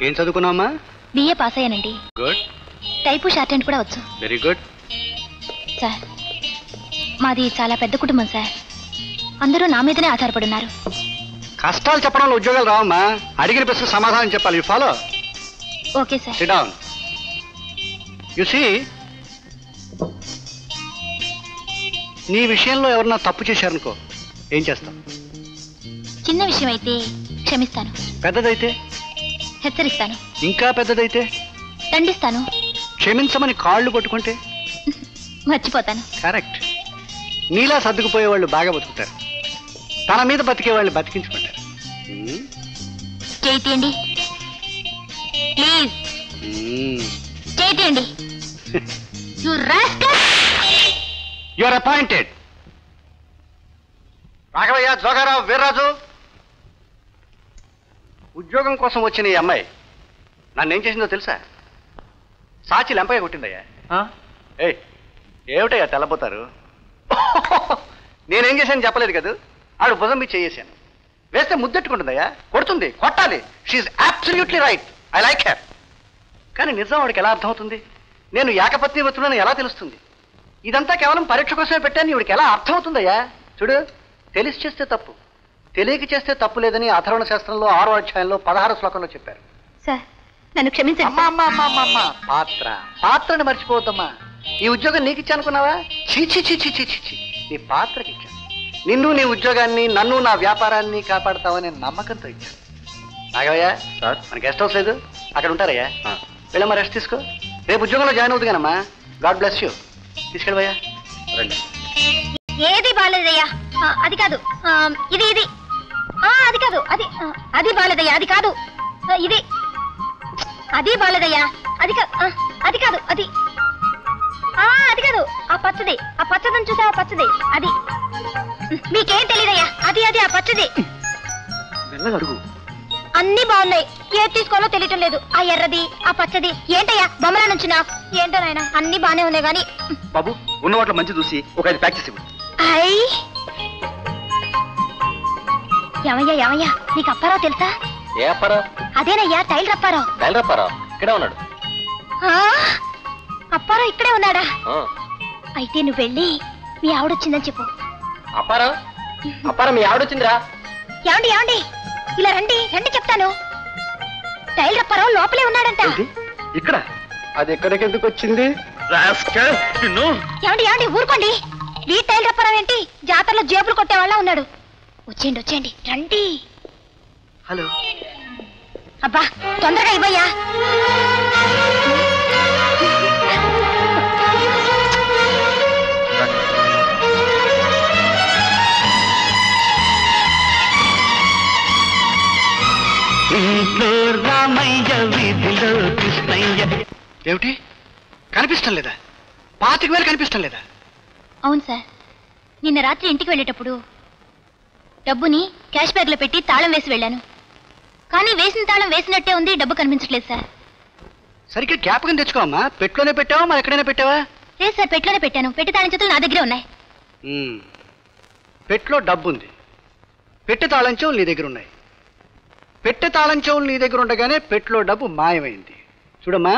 ఏం చదువుకున్నావమ్మా? BA pass అయ్యానండి. Good. Type short hand కూడా వచ్చు. Very good. సార్, మాది చాలా పెద్ద కుటుంబం సార్. అందరూ నా మీదనే ఆధారపడున్నారు. కష్టాలు చెప్పడంలో ఉద్యోగాలు రావమ్మా. అడిగిన ప్రశ్న సమాధానం చెప్పాలి. You follow. Okay sir. Sit down. You see, నీ విషయంలో ఎవరన్నా తప్పు చేశారనుకో, ఏం చేస్తాం? చిన్న విషయం అయితే క్షమిస్తాను. పెద్దదైతే? హెచ్చరిస్తాను. ఇంకా పెద్దదైతే? దండిస్తాను. క్షమించమని కాళ్ళు పట్టుకుంటే? మర్చిపోతాను. కరెక్ట్. నీలా సర్దుకుపోయే వాళ్ళు బాగా బతుకుతారు. తన మీద బతికే వాళ్ళు బతికించుకుంటారు. చేయండి ప్లీజ్. చేయండి. You are appointed. Raghavayya, Jogarao, Veerraju, ఉద్యోగం కోసం వచ్చిన ఈ అమ్మాయి నన్నేం చేసిందో తెలుసా? సాచి లెంపగా కొట్టిందయ్యా. ఏమిటయ్యా తెల్లబోతారు? నేనేం చేశాను చెప్పలేదు కదా. ఆడు భుజం మీద చేసాను. వేస్తే ముద్దెట్టుకుంటుందయ్యా. కొడుతుంది, కొట్టాలి. She absolutely right. I like her. కానీ నిజం వాడికి ఎలా అర్థమవుతుంది? నేను ఏకపత్ని వస్తున్నాను ఎలా తెలుస్తుంది? ఇదంతా కేవలం పరీక్ష కోసమే పెట్టాను. ఇవిడికి ఎలా అర్థమవుతుందయ్యా? చూడు, తెలిసి చేస్తే తప్పు, తెలియక చేస్తే తప్పు లేదని అథర్వణ శాస్త్రంలో 6వ అధ్యాయంలో 16వ శ్లోకంలో చెప్పారు. సార్, నన్ను క్షమించండి. పాత్రని మర్చిపోవద్దమ్మా. ఈ ఉద్యోగం నీకు ఇచ్చానుకున్నావా? చీచి చీచి చీచి చీ. నీ పాత్రకి ఇచ్చాను. నిన్ను, నీ ఉద్యోగాన్ని, నన్ను, నా వ్యాపారాన్ని కాపాడుతావనే నమ్మకంతో ఇచ్చాను. రాఘవయ్య, మన గెస్ట్ హౌస్ లేదు, అక్కడ ఉంటారయ్యా. వెళ్ళమ్మా, రెస్ట్ తీసుకో. రేపు ఉద్యోగంలో జాయిన్ అవుతుంది కనమ్మా. God bless you. తీసుకెళ్ళవయ్యా. రండి. ఏది బాలేదయ్యా. అది కాదు, ఇది ఇది. అది కాదు, అది అది బాలేదయ్యా. అది కాదు, ఇది. అది బాలేదయ్యా. అది అది కాదు, అది అది కాదు. ఆ పచ్చది, ఆ పచ్చదని చూసావా? పచ్చది అది. మీకేం తెలియదయ్యా. అది అది ఆ పచ్చది. అడుగు. అన్ని బాగున్నాయి, ఏది తీసుకోవాలో తెలియటం లేదు. ఆ ఎర్రది, ఆ పచ్చది. ఏంటయ్యా బొమ్మల నుంచి నా? ఏంటో నాయన, అన్ని బానే ఉన్నాయి గాని. బాబు, ఉన్న వాటిలో మంచి చూసి ఒక 5 ప్యాక్ చేసి ఇవ్వు. ఏమయ్యా ఏమయ్యా, నీకు అప్పారావు తెలుసా? ఏ అప్పారావు? అదేనయ్యా, టైలర్ అప్పారావు. టైలర్ అప్పారావు ఇక్కడే ఉన్నాడు. అప్పారావు ఇక్కడే ఉన్నాడా? అయితే నువ్వు వెళ్ళి మీ ఆవిడొచ్చిందని చెప్పు. అప్పారావు, అప్పారావు, మీ ఆవిడొచ్చిందిరా. ఏమండి ఏమండి, ఇలా రండి రండి, చెప్తాను. టైలర్ అప్పారావు లోపలే ఉన్నాడంట. ఇక్కడ? అది ఎక్కడికి ఎందుకు వచ్చింది? ఏమండి ఏమండి, ఊరుకోండి. ఈ టైలర్ అప్పారావు ఏంటి జాతరలో జేబులు కొట్టే వాళ్ళ ఉన్నాడు. వచ్చేయండి వచ్చేయండి, రండి. హలో. అబ్బా, తొందరగా ఇవ్వయ్యా. ఏమిటి కనిపిస్తం లేదా? 25,000 కనిపిస్తం లేదా? అవును సార్, నిన్న రాత్రి ఇంటికి వెళ్ళేటప్పుడు డబ్బుని క్యాష్ బ్యాగ్ లో పెట్టి తాళం వేసి వెళ్ళాను. కానీ వేసిన తాళం వేసినట్టే ఉంది, డబ్బు కనిపించట్లేదు సార్. సరిగ్గా జ్ఞాపకం తెచ్చుకోమ్మా. పెట్టులోనే పెట్టావా, మరి ఎక్కడైనా పెట్టావా? లేదు సార్, పెట్టులోనే పెట్టాను. పెట్టి తాళం చేతులు నా దగ్గరే ఉన్నాయి. పెట్టులో డబ్బు ఉంది, పెట్టి తాళం చెవులు నీ దగ్గర ఉన్నాయి. పెట్టె తాళం చెవులు నీ దగ్గర ఉండగానే పెట్టులో డబ్బు మాయమైంది. చూడమ్మా,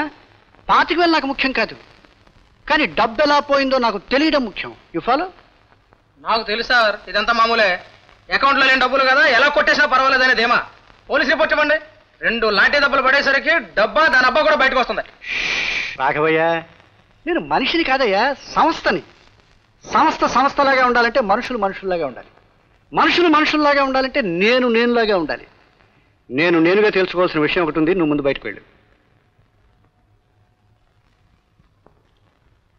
25,000 నాకు ముఖ్యం కాదు, కానీ డబ్బు ఎలా పోయిందో నాకు తెలియడం ముఖ్యం. You follow? నాకు తెలుసు సార్, ఇదంతా మామూలే. అకౌంట్లో లేని డబ్బులు కదా, ఎలా కొట్టేసినా పర్వాలేదనేదేమా. పోలీస్ రిపోర్ట్ ఇవ్వండి. 2 లాంటి డబ్బులు పడేసరికి డబ్బా దాని అబ్బా కూడా బయటకు వస్తుంది. రాఘవయ్య, నేను మనిషిని కాదయ్యా, సంస్థని. సంస్థలాగా ఉండాలంటే మనుషులు మనుషుల్లాగా ఉండాలి. మనుషులు మనుషుల్లాగా ఉండాలంటే నేనులాగా ఉండాలి. నేనుగా తెలుసుకోవాల్సిన విషయం ఒకటి ఉంది. నువ్వు ముందు బయటకు వెళ్ళు.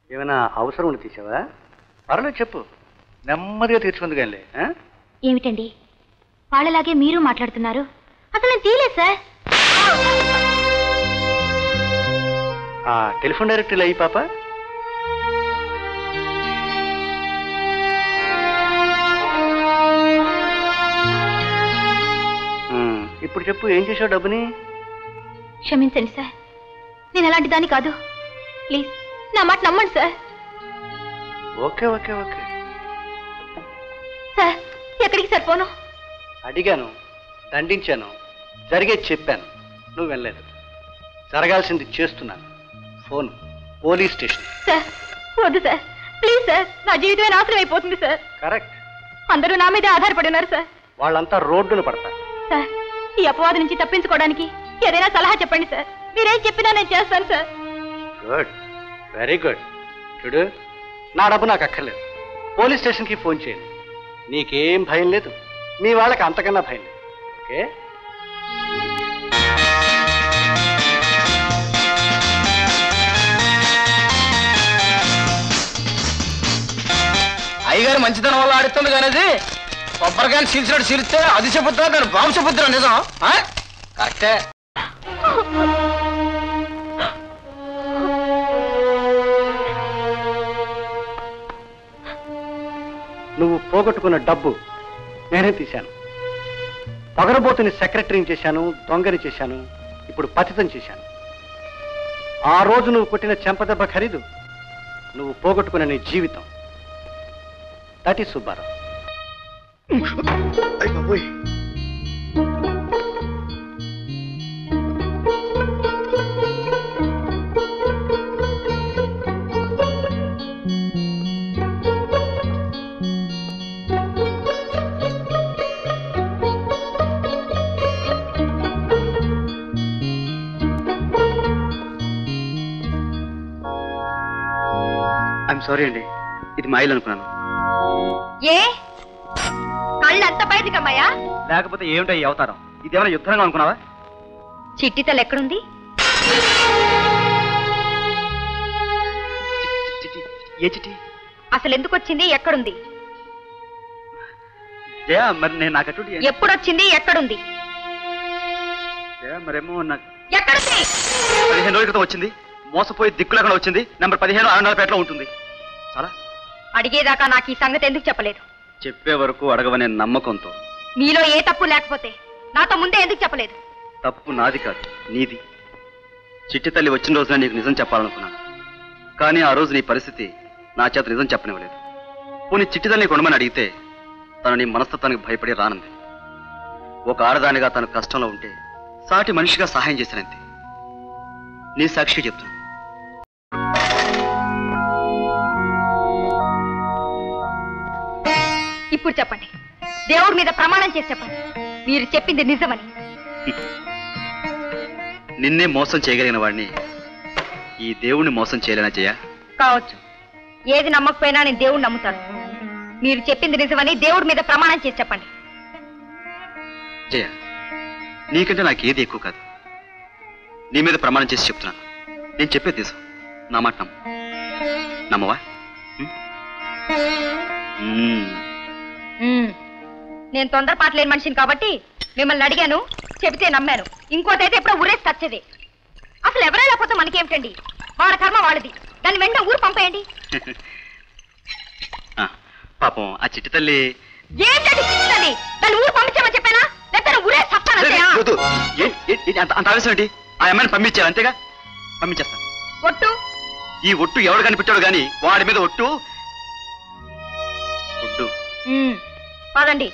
ఏమైనా అవసరం ఉండి తీసావా? పర్లేదు, చెప్పు. నెమ్మదిగా తీర్చుకుంది కానీ. ఏమిటండి వాళ్ళలాగే మీరు మాట్లాడుతున్నారు? అసలు నేను తీయలేదు సార్. టెలిఫోన్ డైరెక్టరీలో అయ్యి పాప. ఇప్పుడు చెప్పు, ఏం చేసావు డబ్బుని? క్షమించండి సార్, నేను అలాంటి దాన్ని కాదు. ప్లీజ్ నా మాట నమ్మండి sir. Okay okay okay sir, ఎక్కడికి సరిపోను? అడిగాను, దండించాను, జరిగేది చెప్పాను. నువ్వు వెళ్ళలేదు. జరగాల్సింది చేస్తున్నాను. Phone police station. సార్ వద్దు సార్, ప్లీజ్ సార్, నా జీవితమే నాశనం అయిపోతుంది సార్. కరెక్ట్. అందరూ నా మీదే ఆధారపడి ఉన్నారు సార్. వాళ్ళంతా రోడ్డును పడతారు. సార్, ఈ అపవాదు నుంచి తప్పించుకోవడానికి ఏదైనా సలహా చెప్పండి సార్. మీరేం చెప్పినా నేను చేస్తాను సార్. Good, very good. చూడు, నా డబ్బు నాకు అక్కర్లేదు. పోలీస్ స్టేషన్కి ఫోన్ చేయండి. నీకేం భయం లేదు, మీ వాళ్ళకి అంతకన్నా భయం లేదు. ఓకే? అయ్యగారు మంచితనం వల్ల ఆడుతుంది కానీ అది కొబ్బరికాయలు చీల్చినట్టు చీలిస్తే అది చెబుతున్నా దాన్ని బాబు చెబుతున్నా నిజం. కరెక్టే. నువ్వు పోగొట్టుకున్న డబ్బు నేనే తీశాను. పగరబోతుని సెక్రటరీని చేశాను, దొంగని చేశాను, ఇప్పుడు పతితం చేశాను. ఆ రోజు నువ్వు కొట్టిన చెంపదెబ్బ ఖరీదు నువ్వు పోగొట్టుకున్న నీ జీవితం. That is Subbarao. I'm sorry అండి, ఇది మా ఇల్లు అనుకున్నాను. ఏ కళ్ళు అంత బయటకమ్మాయా? లేకపోతే ఏమిటో ఈ అవతారం? ఇదేమైనా యుద్ధంగా అనుకున్నావా? చిట్టి తల్లి ఎక్కడుంది? ఏ చిట్టి? అసలు ఎందుకు వచ్చింది, ఎక్కడుంది? మరి నేను నాకు అటు ఎప్పుడొచ్చింది, ఎక్కడుంది? మరేమో నాకు ఎక్కడుంది? 15 రోజుల క్రితం వచ్చింది. మోసపోయి దిక్కులేకుండా వచ్చింది. నెంబర్ 15 ఆనందపేటలో ఉంటుంది. చాలా అడిగేదాకా నాకు ఈ సంగతి ఎందుకు చెప్పలేదు? చెప్పే వరకు అడగవనే నమ్మకంతో. మీలో ఏ తప్పు లేకపోతే నాతో ముందే ఎందుకు చెప్పలేదు? తప్పు నాది కాదు, నీది. చిట్టి తల్లి వచ్చిన రోజున నీకు నిజం చెప్పాలనుకున్నాను, కానీ ఆ రోజు నీ పరిస్థితి నా చేత నిజం చెప్పనివ్వలేదు. పోనీ చిట్టి తల్లిని కొనమని అడిగితే తను నీ మనస్తత్వానికి భయపడి రానంది. ఒక ఆడదానిగా తను కష్టంలో ఉంటే సాటి మనిషిగా సహాయం చేశానంతే. నీ సాక్షి చెప్తాను. ఇప్పుడు చెప్పండి, దేవుడి మీద ప్రమాణం చేసి చెప్పండి, మీరు చెప్పింది నిజమని. నిన్నే మోసం చేయగలిగిన వాడిని ఈ దేవుణ్ణి మోసం చేయలేనా జయ? కావచ్చు, ఏది నమ్మకపోయినా నేను దేవుడిని నమ్ముతాను. మీరు చెప్పింది నిజమని దేవుడి మీద ప్రమాణం చేసి చెప్పండి. జయ, నీకంటే నాకేది ఎక్కువ కాదు. నీ మీద ప్రమాణం చేసి చెప్తున్నాను. నేను చెప్పేది నిజం. నా మాట నమ్ము. నమ్మవా? నేను తొందరపాటు లేని మనిషిని కాబట్టి మిమ్మల్ని అడిగాను, చెబితే నమ్మాను. ఇంకోటైతే ఎప్పుడో ఊరేసి తచ్చేది. అసలు ఎవరైనా పోతే మనకేమిటండి? వాళ్ళ కర్మ వాళ్ళది. దాన్ని వెంటనే ఊరు పంపేయండి. పాపం ఆ చిట్టి తల్లి ఏంటండి చిన్నది? దాన్ని ఊరు పంపించామని చెప్పానా? లేకపోతే ఊరేసి తప్పాను. అంత ఆవేశం ఏంటి? ఆ అమ్మాయిని పంపించాను, అంతేగా. పంపించేస్తాను. ఒట్టు? ఈ ఒట్టు ఎవడు కనిపించాడు గాని వాడి మీద ఒట్టు. ఒట్టు పదండి.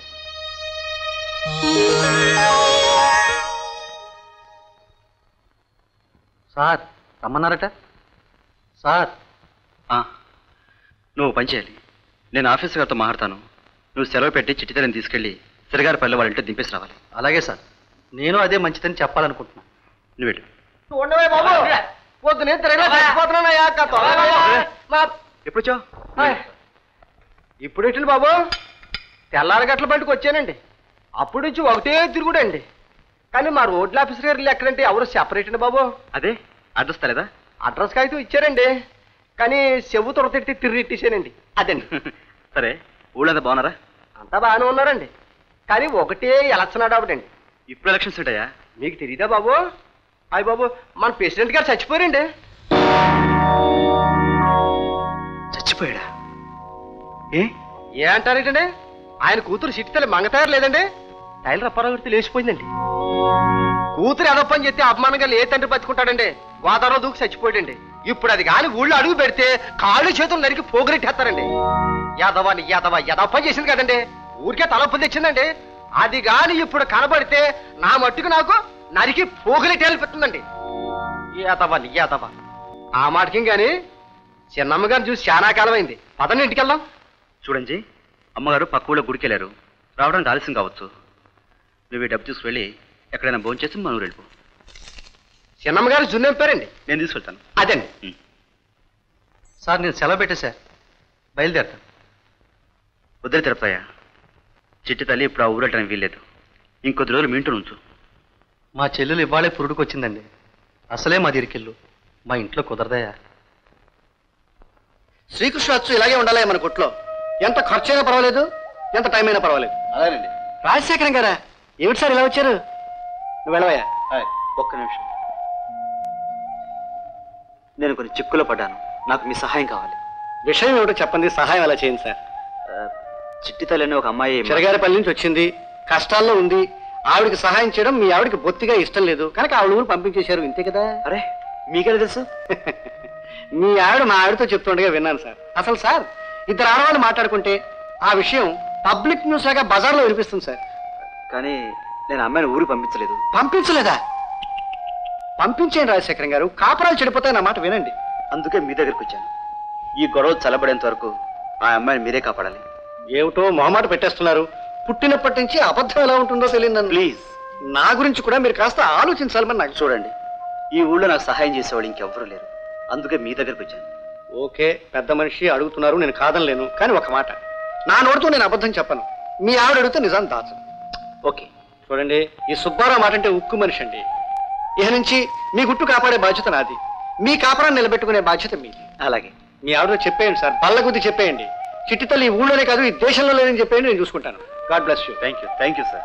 సార్ రమ్మన్నారట. సార్ నువ్వు పని చేయాలి. నేను ఆఫీసర్ గారితో మాట్లాడతాను. నువ్వు సెలవు పెట్టి చిట్టితల్లిని తీసుకెళ్లి సిరగారి పల్లె వాళ్ళ ఇంట్లో దింపేసి రావాలి. అలాగే సార్, నేను అదే మంచిదని చెప్పాలనుకుంటున్నా. నువ్వు వెళ్ళు. ఎప్పుడు వచ్చావు? ఇప్పుడు ఎట్లు బాబు? తెల్లారి గట్ల బయటకు వచ్చానండి. అప్పుడు నుంచి ఒకటే తిరుగుడండి. కానీ మా రోడ్ల ఆఫీసర్ గారు ఎక్కడంటే ఎవరు సెపరేట్ అండి బాబు. అదే అడ్రస్ తెలేదా? అడ్రస్ కాగితం ఇచ్చారండి, కానీ చెవు తొడతెట్టి తిరిగిట్టేసానండి. అదండి. సరే, ఊళ్ళంతా బాగున్నారా? అంతా బాగానే ఉన్నారండి, కానీ ఒకటే ఎలక్షన్ ఆడబడండి. ఇప్పుడు ఎలక్షన్స్ ఉంటాయా? మీకు తెలియదా బాబు? అయ్య బాబు, మన ప్రెసిడెంట్ గారు చచ్చిపోయారండి. చచ్చిపోయాడా? ఏ అంటారేంటండి? ఆయన కూతురు చిట్టితల్లి మంగతారు లేదండి, టైలర్ అప్పారావు గారితో లేచిపోయిందండి. కూతురు ఎదప్పని చెప్తే అపమానంగా ఏ తండ్రి బతుకుంటాడండి? గోదావరిలో దూకి చచ్చిపోయాడండి. ఇప్పుడు అది కానీ ఊళ్ళో అడుగు పెడితే కాళ్ళు చేతులు నరికి పోగరెట్టేస్తారండి. యాదవాని యదప్పని చేసింది కదండి, ఊరికే తలపులు తెచ్చిందండి. అది గాని ఇప్పుడు కనబడితే నా మట్టుకు నాకు నరికి పోగులి తేలిపెట్టిందండి. ఏతవా ఏతవా ఆ మాటకి కానీ చిన్నమ్మ గారిని చూసి చాలా కాలం అయింది. పదండి ఇంటికి వెళ్దాం. చూడండి, అమ్మగారు పక్క ఊళ్ళో గుడికి వెళ్ళారు, రావడానికి ఆలస్యం కావచ్చు. నువ్వు ఈ డబ్బు తీసుకువెళ్ళి ఎక్కడైనా భోంచేసి మన ఊరు వెళ్ళిపో. చిన్నమ్మ గారు జున్నేం పేరండి? నేను తీసుకెళ్తాను. అదండి. సార్ నేను సెలవు పెట్టేశారు, బయలుదేరుతాను. వద్దు తిరుపతయ్య, చిట్టి తల్లి ఇప్పుడు ఆ ఊరు వెళ్ళడానికి వీల్లేదు. ఇంకొద్ది రోజులు మీ ఇంట్లో ఉంచు. మా చెల్లెలు ఇవాళే పురుడుకు వచ్చిందండి. అసలే మా ఇరికిల్లు, మా ఇంట్లో కుదరదయా. శ్రీకృష్ణ అచ్చు ఇలాగే ఉండాలి మన కొట్లో. ఎంత ఖర్చు అయినా పర్వాలేదు, ఎంత టైం అయినా పర్వాలేదు. అలాగండి. రాజశేఖరం గారా, ఏమిటి సార్ ఇలా వచ్చారు? నువ్వు వెళ్ళవయ్యా. ఒక్క నిమిషం, నేను కొన్ని చిక్కులో పడ్డాను, నాకు మీ సహాయం కావాలి. విషయం ఏమిటో చెప్పండి, సహాయం ఎలా చేయండి సార్. చిట్టి తల్లిని ఒక అమ్మాయి చిరగారిపల్లి నుంచి వచ్చింది, కష్టాల్లో ఉంది. ఆవిడికి సహాయం చేయడం మీ ఆవిడకి బొత్తిగా ఇష్టం లేదు కనుక ఆవిడ ఊరు పంపించేశారు, ఇంతే కదా. అరే మీకెలా తెలుసు? మీ ఆవిడ మా ఆవిడతో చెప్తుండగా విన్నాను సార్. అసలు సార్, ఇద్దరు ఆడవాళ్ళు మాట్లాడుకుంటే ఆ విషయం పబ్లిక్ న్యూస్ లాగా బజార్లో వినిపిస్తుంది సార్. కానీ నేను అమ్మాయిని ఊరు పంపించలేదు. పంపించలేదా? పంపించేయండి రాజశేఖరం గారు, కాపురాలు చెడిపోతాయి, నా మాట వినండి. అందుకే మీ దగ్గరికి వచ్చాను. ఈ గొడవ చల్లబడేంత వరకు ఆ అమ్మాయిని మీరే కాపాడాలి. ఏమిటో మొహమాట పెట్టేస్తున్నారు. పుట్టినప్పటి నుంచి అబద్ధం ఎలా ఉంటుందో తెలియదు నన్ను. ప్లీజ్, నా గురించి కూడా మీరు కాస్త ఆలోచించాలని నాకు. చూడండి, ఈ ఊళ్ళో నాకు సహాయం చేసేవాళ్ళు ఇంకెవ్వరూ లేరు, అందుకే మీ దగ్గరికి వచ్చాను. ఓకే, పెద్ద మనిషి అడుగుతున్నారు, నేను కాదనలేను. కానీ ఒక మాట, నా నోటితో నేను అబద్ధం చెప్పను, మీ ఆవిడ అడిగితే నిజాన్ని దాచను. ఓకే చూడండి, ఈ సుబ్బారావు మాట అంటే ఉక్కు మనిషి అండి. ఇక నుంచి మీ గుట్టు కాపాడే బాధ్యత నాది, మీ కాపురాన్ని నిలబెట్టుకునే బాధ్యత మీది. అలాగే మీ ఆవిడతో చెప్పేయండి సార్, బల్లగుద్ది చెప్పేయండి. చిట్టి తల్లి ఈ ఊళ్ళోనే కాదు ఈ దేశంలో లేదని చెప్పేయండి, నేను చూసుకుంటాను. God bless you. Thank you sir.